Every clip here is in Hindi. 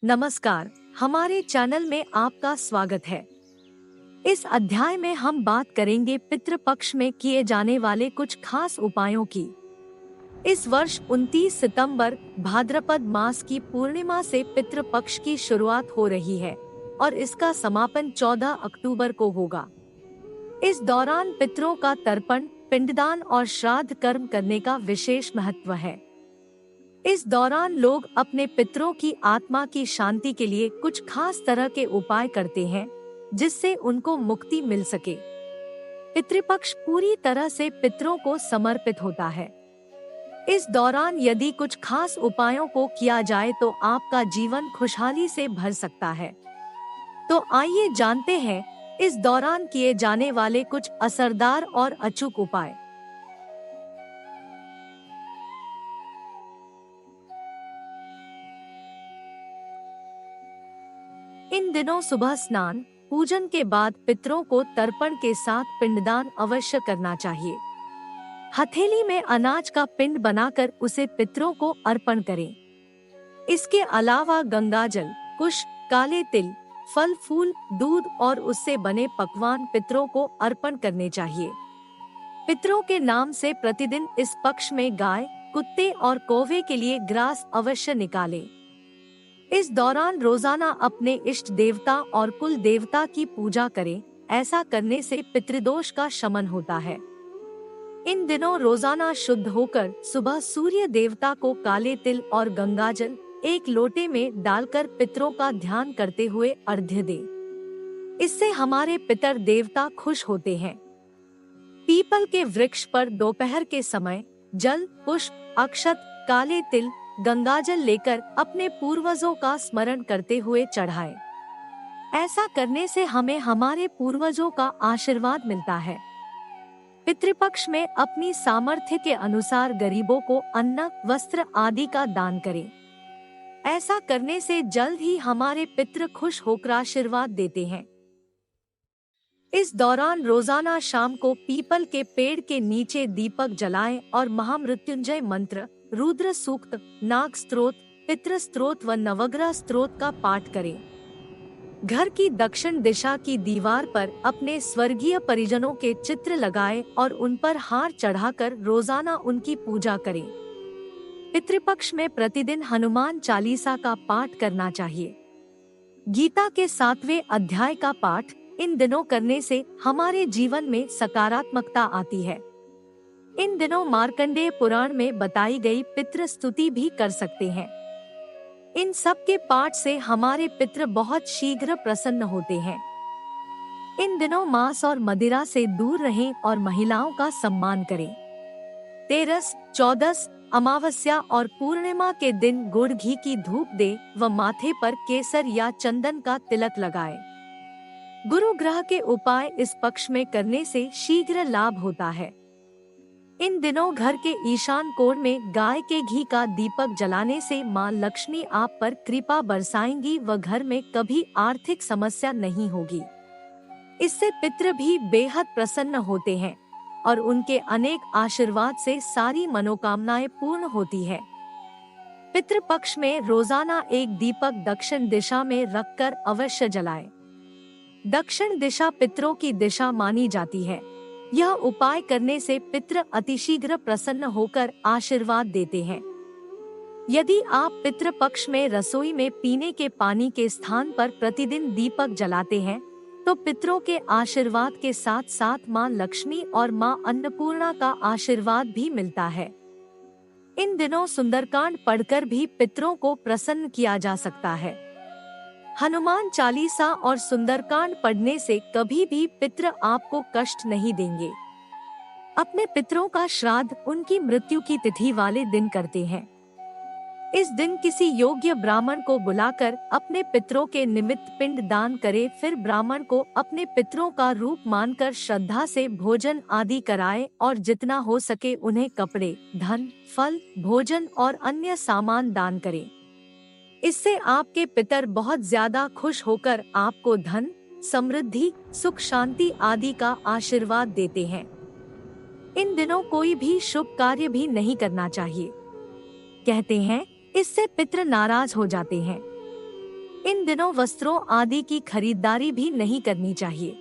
नमस्कार, हमारे चैनल में आपका स्वागत है। इस अध्याय में हम बात करेंगे पितृपक्ष में किए जाने वाले कुछ खास उपायों की। इस वर्ष 29 सितंबर भाद्रपद मास की पूर्णिमा से पितृपक्ष की शुरुआत हो रही है और इसका समापन 14 अक्टूबर को होगा। इस दौरान पितरों का तर्पण, पिंडदान और श्राद्ध कर्म करने का विशेष महत्व है। इस दौरान लोग अपने पितरों की आत्मा की शांति के लिए कुछ खास तरह के उपाय करते हैं, जिससे उनको मुक्ति मिल सके। पितृपक्ष पूरी तरह से पितरों को समर्पित होता है। इस दौरान यदि कुछ खास उपायों को किया जाए तो आपका जीवन खुशहाली से भर सकता है। तो आइए जानते हैं इस दौरान किए जाने वाले कुछ असरदार और अचूक उपाय। इन दिनों सुबह स्नान पूजन के बाद पितरों को तर्पण के साथ पिंडदान अवश्य करना चाहिए। हथेली में अनाज का पिंड बनाकर उसे पितरों को अर्पण करें। इसके अलावा गंगाजल, कुश, काले तिल, फल फूल, दूध और उससे बने पकवान पितरों को अर्पण करने चाहिए। पितरों के नाम से प्रतिदिन इस पक्ष में गाय, कुत्ते और कौवे के लिए ग्रास अवश्य निकालें। इस दौरान रोजाना अपने इष्ट देवता और कुल देवता की पूजा करें। ऐसा करने से पितृदोष का शमन होता है। इन दिनों रोजाना शुद्ध होकर सुबह सूर्य देवता को काले तिल और गंगाजल एक लोटे में डालकर पितरों का ध्यान करते हुए अर्घ्य दें। इससे हमारे पितर देवता खुश होते हैं। पीपल के वृक्ष पर दोपहर के समय जल, पुष्प, अक्षत, काले तिल, गंगाजल लेकर अपने पूर्वजों का स्मरण करते हुए चढ़ाएं। ऐसा करने से हमें हमारे पूर्वजों का आशीर्वाद मिलता है। पितृपक्ष में अपनी सामर्थ्य के अनुसार गरीबों को अन्न, वस्त्र आदि का दान करें। ऐसा करने से जल्द ही हमारे पितृ खुश होकर आशीर्वाद देते हैं। इस दौरान रोजाना शाम को पीपल के पेड़ के नीचे दीपक जलाएं और महामृत्युंजय मंत्र, रुद्र सूक्त, नाग स्तोत्र, पितृ स्तोत्र व नवग्रह स्तोत्र का पाठ करें। घर की दक्षिण दिशा की दीवार पर अपने स्वर्गीय परिजनों के चित्र लगाएं और उन पर हार चढ़ाकर रोजाना उनकी पूजा करें। पितृपक्ष में प्रतिदिन हनुमान चालीसा का पाठ करना चाहिए। गीता के 7वें अध्याय का पाठ इन दिनों करने से हमारे जीवन में सकारात्मकता आती है। इन दिनों मार्कंडेय पुराण में बताई गई पितृ स्तुति भी कर सकते हैं। इन सब के पाठ से हमारे पितृ बहुत शीघ्र प्रसन्न होते हैं। इन दिनों मांस और मदिरा से दूर रहें और महिलाओं का सम्मान करें। तेरस, चौदस, अमावस्या और पूर्णिमा के दिन गुड़ घी की धूप दे व माथे पर केसर या चंदन का तिलक लगाए। गुरु ग्रह के उपाय इस पक्ष में करने से शीघ्र लाभ होता है। इन दिनों घर के ईशान कोण में गाय के घी का दीपक जलाने से मां लक्ष्मी आप पर कृपा बरसाएंगी व घर में कभी आर्थिक समस्या नहीं होगी। इससे पितृ भी बेहद प्रसन्न होते हैं और उनके अनेक आशीर्वाद से सारी मनोकामनाएं पूर्ण होती है। पितृपक्ष में रोजाना एक दीपक दक्षिण दिशा में रखकर अवश्य जलाएं। दक्षिण दिशा पितरों की दिशा मानी जाती है। यह उपाय करने से पितृ अतिशीघ्र प्रसन्न होकर आशीर्वाद देते हैं। यदि आप पितृ पक्ष में रसोई में पीने के पानी के स्थान पर प्रतिदिन दीपक जलाते हैं तो पितरों के आशीर्वाद के साथ साथ मां लक्ष्मी और मां अन्नपूर्णा का आशीर्वाद भी मिलता है। इन दिनों सुंदरकांड पढ़कर भी पितरों को प्रसन्न किया जा सकता है। हनुमान चालीसा और सुंदरकांड पढ़ने से कभी भी पितृ आपको कष्ट नहीं देंगे। अपने पितरों का श्राद्ध उनकी मृत्यु की तिथि वाले दिन करते हैं। इस दिन किसी योग्य ब्राह्मण को बुलाकर अपने पितरों के निमित्त पिंड दान करे। फिर ब्राह्मण को अपने पितरों का रूप मानकर श्रद्धा से भोजन आदि कराए और जितना हो सके उन्हें कपड़े, धन, फल, भोजन और अन्य सामान दान करें। इससे आपके पितर बहुत ज्यादा खुश होकर आपको धन, समृद्धि, सुख, शांति आदि का आशीर्वाद देते हैं। इन दिनों कोई भी शुभ कार्य भी नहीं करना चाहिए। कहते हैं इससे पितृ नाराज हो जाते हैं। इन दिनों वस्त्रों आदि की खरीदारी भी नहीं करनी चाहिए।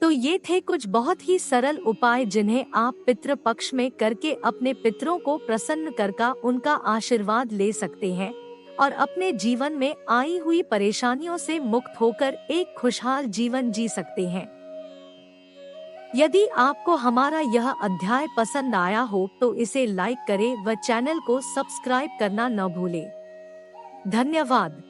तो ये थे कुछ बहुत ही सरल उपाय जिन्हें आप पितृ पक्ष में करके अपने पितरों को प्रसन्न करके उनका आशीर्वाद ले सकते हैं और अपने जीवन में आई हुई परेशानियों से मुक्त होकर एक खुशहाल जीवन जी सकते हैं। यदि आपको हमारा यह अध्याय पसंद आया हो तो इसे लाइक करें व चैनल को सब्सक्राइब करना न भूलें। धन्यवाद।